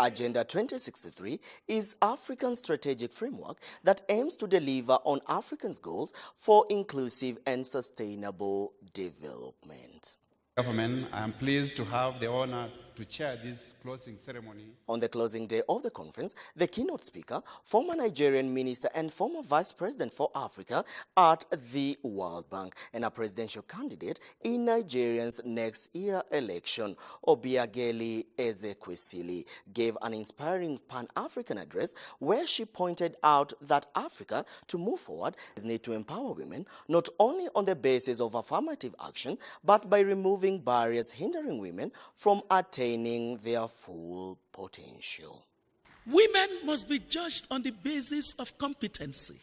Agenda 2063 is African strategic framework that aims to deliver on Africans' goals for inclusive and sustainable development. Government, I am pleased to have the honor to chair this closing ceremony. On the closing day of the conference, the keynote speaker, former Nigerian minister and former vice president for Africa at the World Bank and a presidential candidate in Nigeria's next year election, Obiageli Ezekwesili, gave an inspiring Pan-African address where she pointed out that Africa, to move forward, needs to empower women not only on the basis of affirmative action, but by removing barriers hindering women from attaining their full potential. Women must be judged on the basis of competency.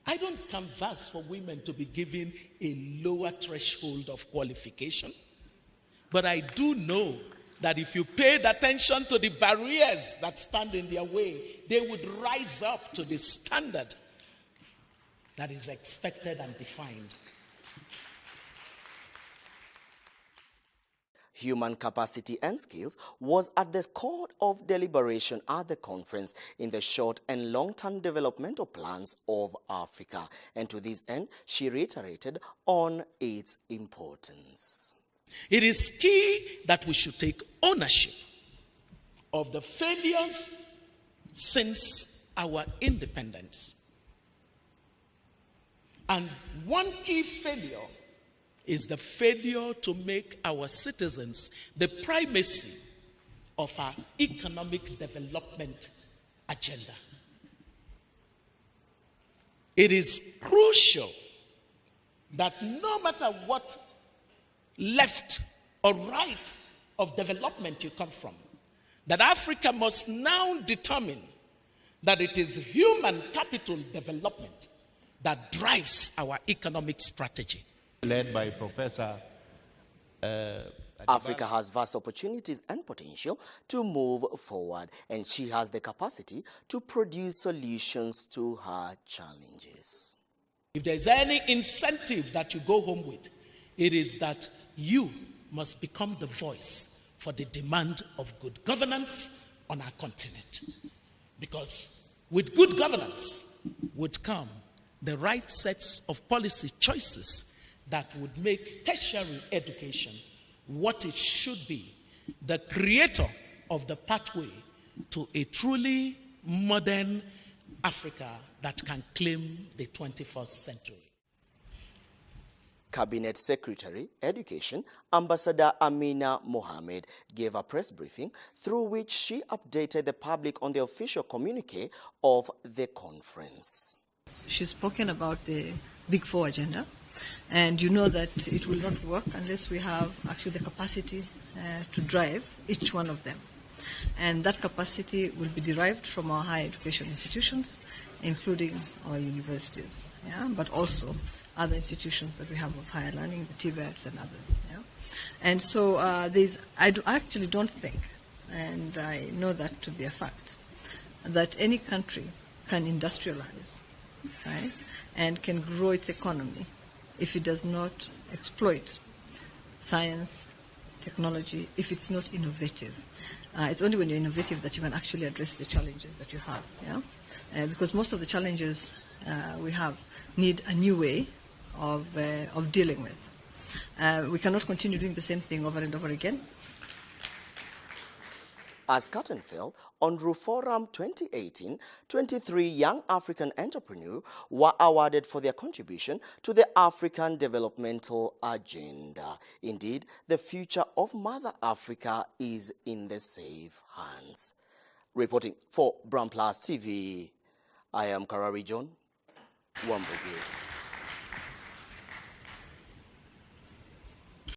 I don't canvass for women to be given a lower threshold of qualification, but I do know that if you paid attention to the barriers that stand in their way, they would rise up to the standard that is expected and defined. Human capacity and skills was at the core of deliberation at the conference in the short and long-term developmental plans of Africa. And to this end, she reiterated on its importance. It is key that we should take ownership of the failures since our independence. And one key failure is the failure to make our citizens the primacy of our economic development agenda. It is crucial that no matter what left or right of development you come from, that Africa must now determine that it is human capital development that drives our economic strategy. Led by Professor Africa has vast opportunities and potential to move forward, and she has the capacity to produce solutions to her challenges. If there's any incentive that you go home with, it is that you must become the voice for the demand of good governance on our continent. Because with good governance would come the right sets of policy choices that would make tertiary education what it should be, the creator of the pathway to a truly modern Africa that can claim the 21st century. Cabinet Secretary, Education, Ambassador Amina Mohammed gave a press briefing through which she updated the public on the official communique of the conference. She's spoken about the Big Four agenda. And you know that it will not work unless we have actually the capacity to drive each one of them. And that capacity will be derived from our higher education institutions, including our universities, but also other institutions that we have of higher learning, the TVETs and others. And so I actually don't think, and I know that to be a fact, that any country can industrialize, right, and can grow its economy if it does not exploit science, technology, if it's not innovative. It's only when you're innovative that you can actually address the challenges that you have, because most of the challenges we have need a new way of dealing with. We cannot continue doing the same thing over and over again. As curtain fell on RUFORUM 2018, 23 young African entrepreneurs were awarded for their contribution to the African developmental agenda. Indeed, the future of Mother Africa is in the safe hands. Reporting for Brown Plus TV, I am Karari John Wambugu.